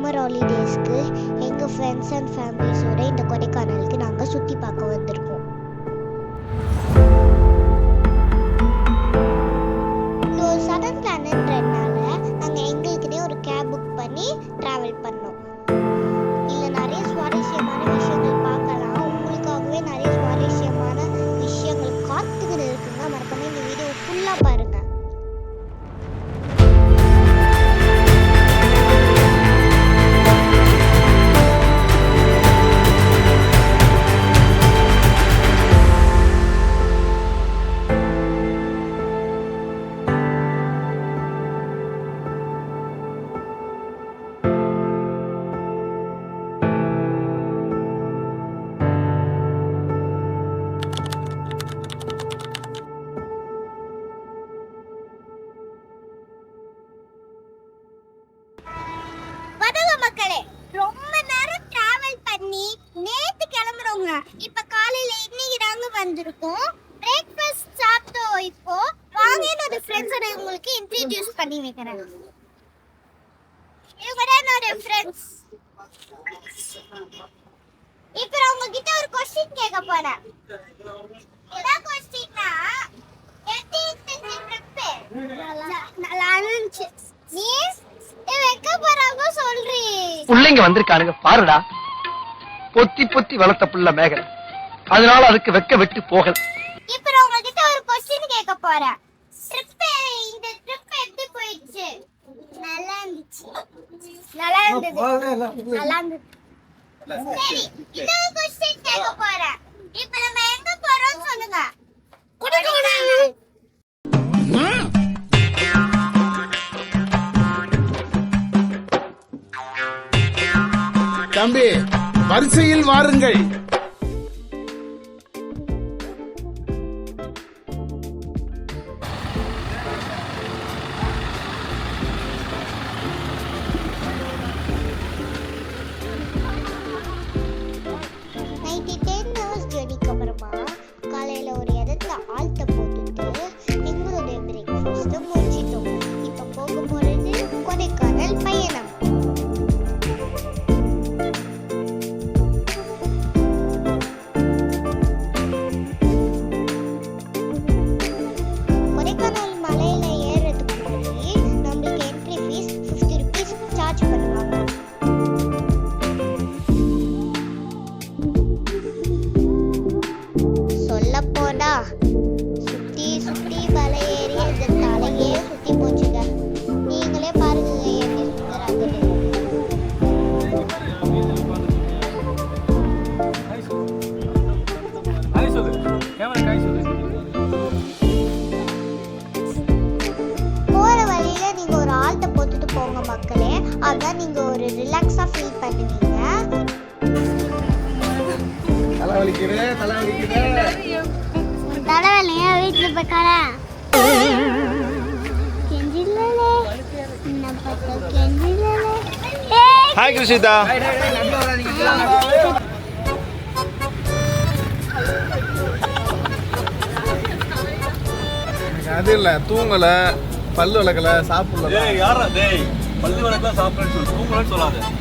Summer ஹாலிடேஸ்க்கு எங்கள் friends and ஃபேமிலிஸோட இந்த கொடைக்கானலுக்கு நாங்கள் சுற்றி பார்க்க வந்திருக்கோம். இது ஒரு சடன் பிளான்ன்றதுனால நாங்கள் எங்களுக்குனே ஒரு கேப் புக் பண்ணி ட்ராவல் பண்ணோம். இதில் நிறைய சுவாரஸ்யமான விஷயங்கள் பார்க்கலாம். உங்களுக்காகவே நிறைய சுவாரஸ்யமான விஷயங்கள் காத்துக்கிட்டு இருக்குங்க. மறக்காம இந்த வீடியோ ஃபுல்லாக பாருங்கள். மக்களே, ரொம்ப நேரம் டிராவல் பண்ணி நேத்து கிளம்புறோங்க. இப்ப காலையில இன்னைக்கு தாங்க வந்திருக்கோம். பிரேக்ஃபாஸ்ட் சாப்பிட்டோம். இப்போ வாங்க என்னோட ஃப்ரெண்ட்ஸோட உங்களுக்கு இன்ட்ரோடியூஸ் பண்ணி வைக்கிறேன். இவங்க என்னோட ஃப்ரெண்ட்ஸ். இப்போ உங்ககிட்ட ஒரு क्वेश्चन கேட்க போறேன். என்ன क्वेश्चनனா, எப்படி இருந்துச்சு ட்ரிப்? நல்லா இருந்துச்சு. நீ வெக்க போறாங்க சொல்றீ. புள்ளைங்க வந்திருக்கானுங்க பாருடா. பொத்தி பொத்தி வளர்த்த புள்ள மேகல, அதனால அதுக்கு வெக்க விட்டு போகல. இப்போ நான் உங்ககிட்ட ஒரு क्वेश्चन கேட்க போறேன். இந்த ட்ரிப் எப்படி போயிடுச்சு? நல்லா இருந்துச்சு. நல்லா இருந்துச்சு. நல்லா இருந்துச்சு. சரி, இன்னொரு क्वेश्चन கேட்க போறேன். இப்போ நம்ம எங்க போறோம்னு சொல்லுங்க. கொடைக்கானல். தம்பி, வரிசையில் வாருங்கள். ஜர்னிக்கு அப்புறமா காலையில ஒரு இடத்துல ஆழ்த்த போட்டுட்டு எங்களுடைய பிரேக்ஃபாஸ்ட்டை முடிச்சிட்டோம். இப்போ போக போறது கொடைக்கானல் பயணம். சுத்தி சுத்தி மலை ஏறி இந்த தலையே சுத்தி போச்சுங்க. நீங்களே பாருங்க எப்படி சுத்துறாங்க. போற வழியில நீங்க ஒரு ஆல்ட்ட போட்டுட்டு போங்க மக்களே. அதான் நீங்க ஒரு ரிலாக்ஸா ஃபீல் பண்ணுவீங்க. தலைவலியா வீட்டுல போய்க்காரன். ஹாய் கிருஷிதா. அது இல்ல, தூங்கல, பல்லு விளக்கல, சாப்பிடல. யாரா டேய், பல்லு விளக்கல சாப்பிடுறேன்னு சொல்லு, தூங்கலன்னு சொல்லாத.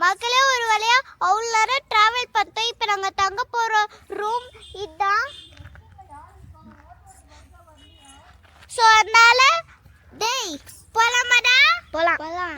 மக்களே, ஒரு வழியா அவ்வளோ நேரம் டிராவல் பார்த்தோம். இப்போ நாங்கள் தங்க போகிற ரூம் இதுதான். ஸோ அதனால டேய் போலாமாடா? போலாம் போலாம்.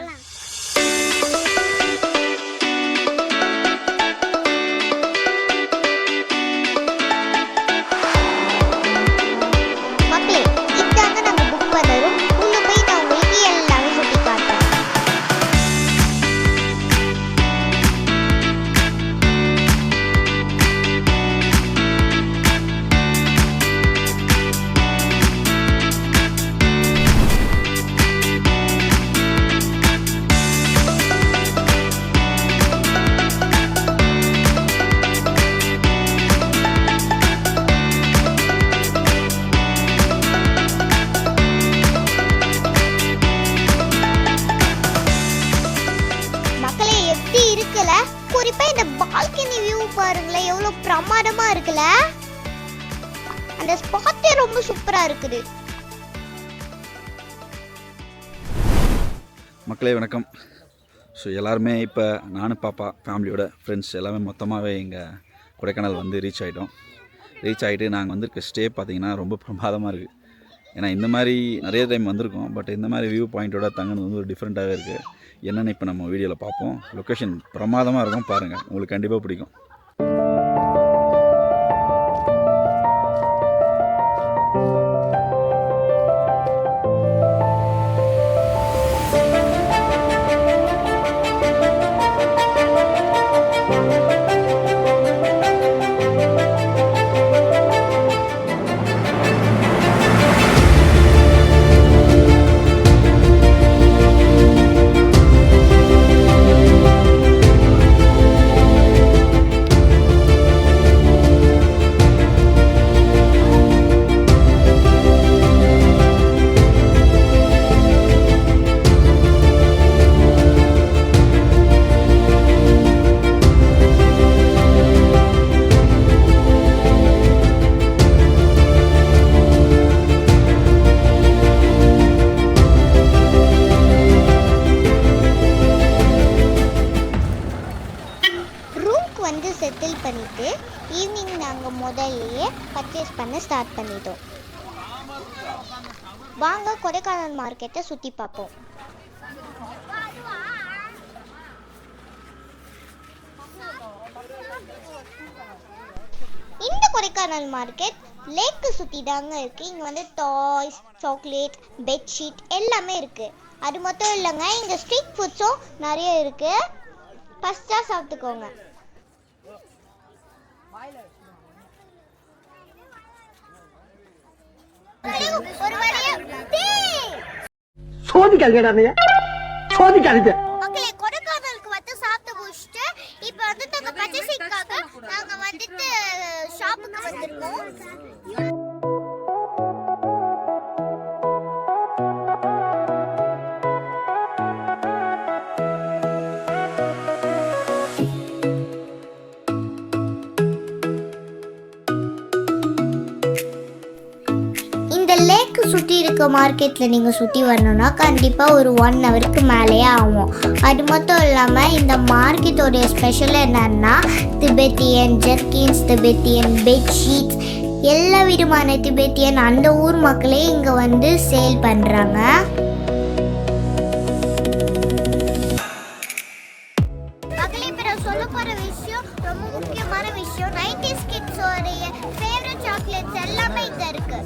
இருக்குல்ல, அந்த ஸ்பாட்டே ரொம்ப சூப்பரா இருக்குது. மக்களே வணக்கம். ஸோ எல்லாருமே இப்போ நானும் பாப்பா ஃபேமிலியோட ஃப்ரெண்ட்ஸ் எல்லாமே மொத்தமாகவே இங்கே கொடைக்கானல் வந்து ரீச் ஆகிட்டு நாங்கள் வந்திருக்க ஸ்டே பார்த்திங்கன்னா ரொம்ப பிரமாதமாக இருக்குது. ஏன்னா இந்த மாதிரி நிறைய டைம் வந்திருக்கோம், பட் இந்த மாதிரி வியூ பாயிண்ட்டோட தங்கினது வந்து ஒரு டிஃப்ரெண்ட்டாகவே இருக்குது. என்னென்னு இப்போ நம்ம வீடியோவில் பார்ப்போம். லொக்கேஷன் பிரமாதமாக இருக்கும், பாருங்கள், உங்களுக்கு கண்டிப்பாக பிடிக்கும். செட்டில் பண்ணிட்டு ஈவினிங் நாங்கள் முதல்லையே பர்ச்சேஸ் பண்ண ஸ்டார்ட் பண்ணிட்டோம். வாங்க கொடைக்கானல் மார்க்கெட்டை சுற்றி பார்ப்போம். இந்த கொடைக்கானல் மார்க்கெட் லேக்கு சுற்றி தாங்க இருக்குது. இங்கே வந்து டாய்ஸ், சாக்லேட், பெட்ஷீட் எல்லாமே இருக்குது. அது மட்டும் இல்லைங்க, இங்கே ஸ்ட்ரீட் ஃபுட்ஸும் நிறைய இருக்குது. ஃபஸ்ட்டாக சாப்பிட்டுக்கோங்க. மக்களே, கொடைக்கானலுக்கு வந்து சாப்பிட்டு முடிச்சுட்டு இப்போ வந்து நாங்கள் பர்ச்சேசிங்காக நாங்கள் வந்துட்டு ஷாப்புக்கு வந்திருக்கோம். லேக்கு சுற்றி இருக்க மார்க்கெட்டில் நீங்கள் சுற்றி வரணுன்னா கண்டிப்பாக ஒரு 1 ஹவருக்கு மேலேயே ஆகும். அது மட்டும் இல்லாமல் இந்த மார்க்கெட்டோடைய ஸ்பெஷல் என்னன்னா திபெத்தியன் ஜெர்கின்ஸ், திபெத்தியன் பெட்ஷீட்ஸ், எல்லா விதமான திபெத்தியன் அந்த ஊர் மக்களே இங்கே வந்து சேல் பண்ணுறாங்க. மக்களே, இப்போ நான் சொல்ல போகிற விஷயம் ரொம்ப முக்கியமான விஷயம். 90s கிட்ஸோடைய ஃபேவரட் சாக்லேட்ஸ் எல்லாமே இங்கே இருக்குது.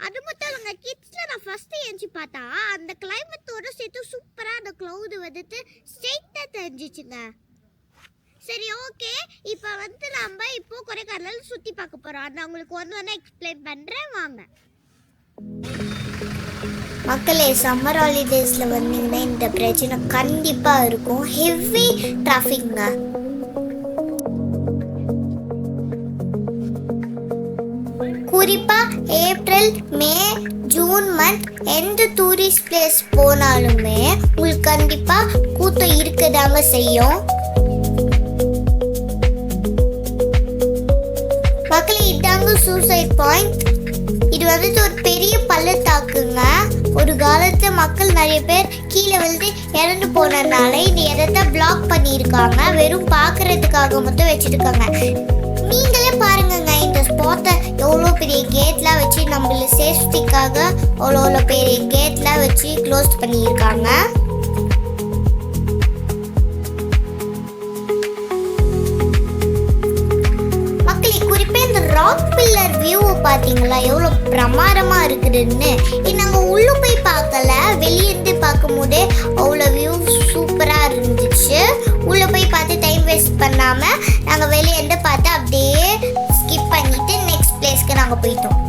அது மட்டும் இல்லைங்க, கிட்ஸ்ல நான் ஃபர்ஸ்ட் ஏஞ்சி பார்த்தா அந்த கிளைமேட்டோட சேர்த்து சூப்பரா அந்த க்ளவுட் வந்துட்டு ஸ்ட்ரெயிட்டா தெரிஞ்சிச்சுங்க. சரி ஓகே, இப்போ நம்ம கொடைக்கானல் சுத்தி பார்க்க போறோம். நான் உங்களுக்கு ஒன்று எக்ஸ்பிளைன் பண்றேன், வாங்க. மக்களே, சம்மர் ஹாலிடேஸ்ல வந்தீங்கன்னா இந்த பிரச்சனை கண்டிப்பா இருக்கும். ஹெவி டிராஃபிக்ங்க. குறிப்பா ஏப்ரல், மே, ஜூன் மந்த் எந்த டூரிஸ்ட் பிளேஸ் போனாலுமே உங்களுக்கு கண்டிப்பா கூட்டம் இருக்கதாங்க செய்யும். மக்களே, இதாங்க சூசைட் பாயிண்ட். இது ஒரு பெரிய பள்ளத்தாக்குங்க. ஒரு காலத்துல மக்கள் நிறைய பேர் கீழே விழுந்து இறந்து போனதுனால இந்த இடத்த பிளாக் பண்ணியிருக்காங்க. வெறும் பார்க்கறதுக்காக மட்டும் வச்சிருக்காங்க. நீங்களே பாருங்கங்க, இந்த ஸ்பாட்டை எவ்வளோ பெரிய கேட்லாம் வச்சு நம்மள சேஃப்டிக்காக அவ்வளோ பெரிய கேட்லாம் வச்சு க்ளோஸ் பண்ணியிருக்காங்க. மக்களே, குறிப்பாக இந்த ராக் பில்லர் வியூவை பார்த்தீங்களா எவ்வளோ பிரமாதமா இருக்குதுன்னு. நாங்கள் உள்ள போய் பார்க்கல, வெளியிருந்து பார்க்கும் போதே அவ்வளோ வியூ சூப்பராக இருந்துச்சு. உள்ளே போய் பார்த்து டைம் வேஸ்ட் பண்ணாமல் நாங்கள் வெளியேருந்து பார்த்து அப்படியே ஸ்கிப் பண்ணிட்டு நெக்ஸ்ட் பிளேஸ்க்கு நாங்கள் போயிட்டோம்.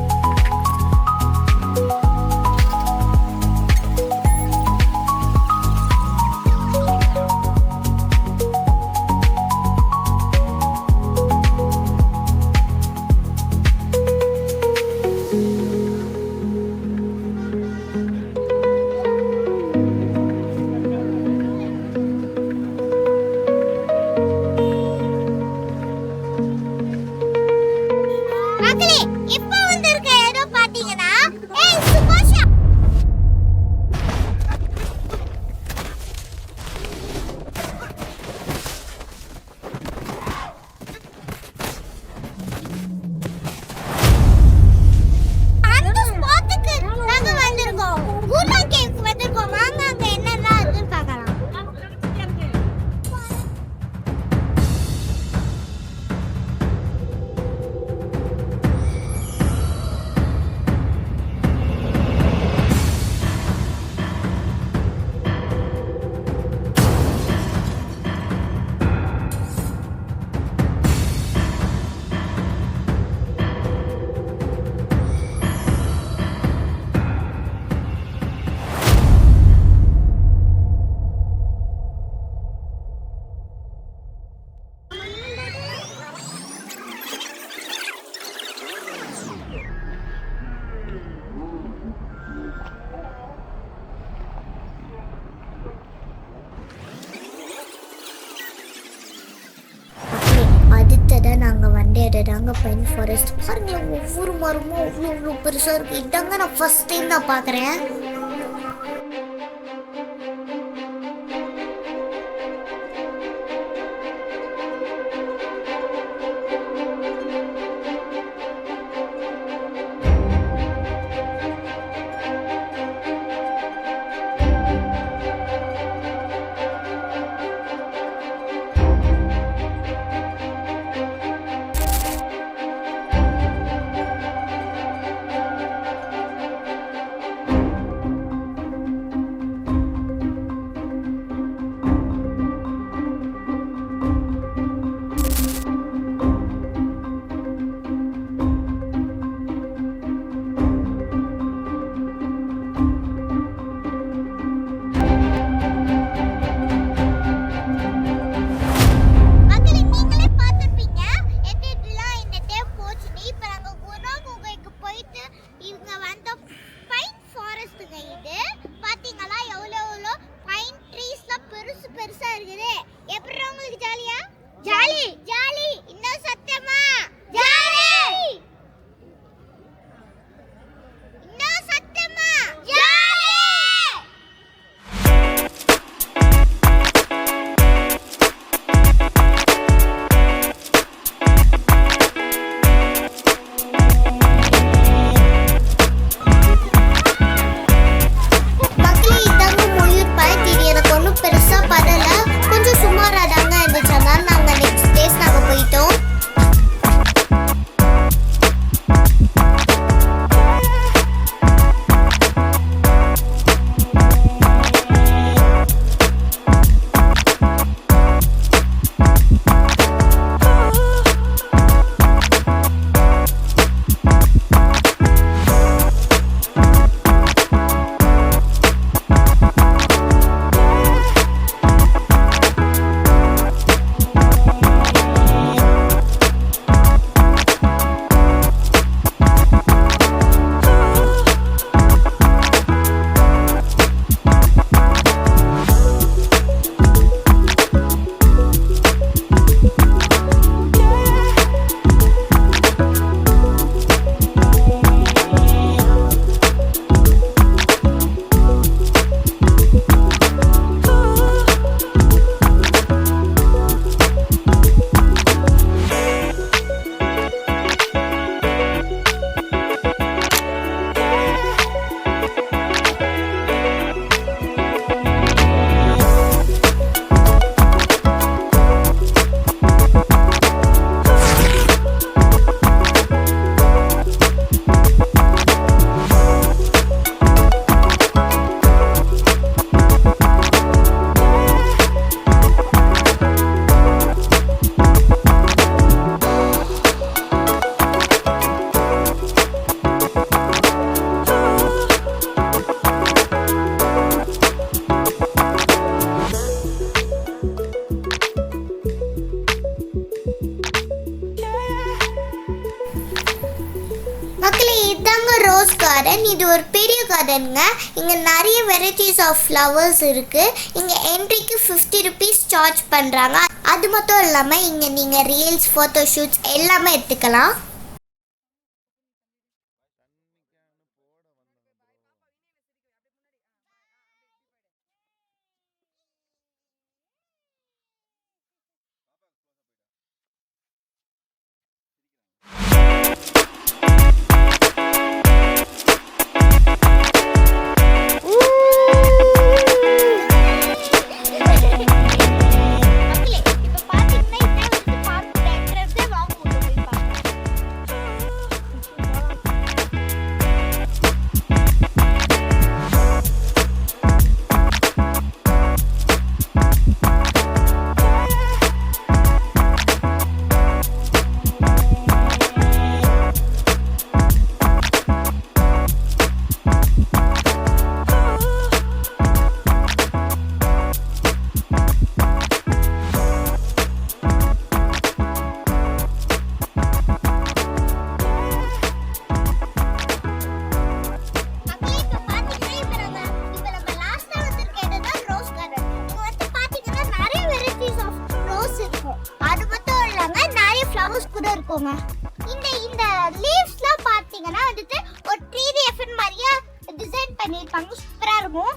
அடுத்ததான் நாங்கள் வந்த இடதாங்க பைன் ஃபாரஸ்ட். பாருங்களேன், ஒவ்வொரு மரமும் அவ்வளோ பெருசாக இருக்குது. இதாங்க நான் ஃபர்ஸ்ட் டைம் தான் பார்க்குறேன். கார்டன். இது ஒரு பெரிய கார்டனுங்க. இங்கே நிறைய வெரைட்டிஸ் ஆஃப் ஃப்ளவர்ஸ் இருக்குது. இங்கே என்ட்ரிக்கு 50 rupees சார்ஜ் பண்ணுறாங்க. அது மட்டும் இல்லாமல் இங்கே நீங்கள் ரீல்ஸ், ஃபோட்டோஷூட்ஸ் எல்லாமே எடுத்துக்கலாம். இந்த லீவ்ஸ்லாம் பாத்தீங்கன்னா வந்துட்டு ஒரு 3D எஃபெக்ட் மாதிரியா டிசைன் பண்ணிருப்பாங்க. சூப்பரா இருக்கும்.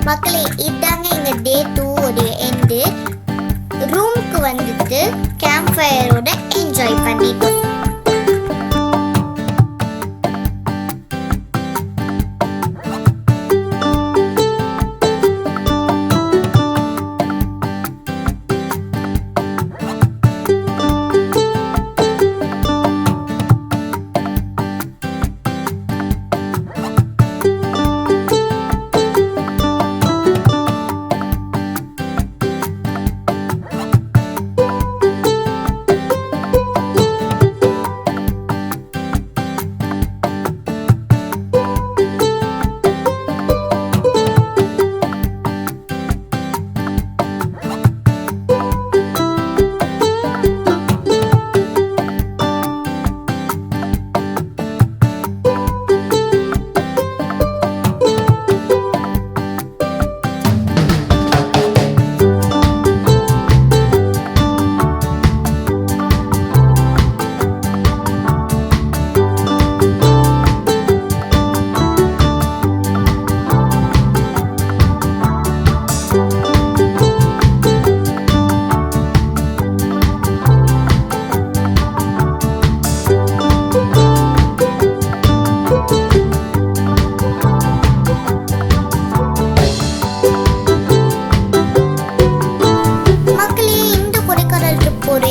மக்களே, இதாங்க எங்க டே 2 ஒரு எண்டு. ரூமுக்கு வந்துட்டு கேம்ப் ஃபயரோட என்ஜாய் பண்ணிட்டோம். ஒரு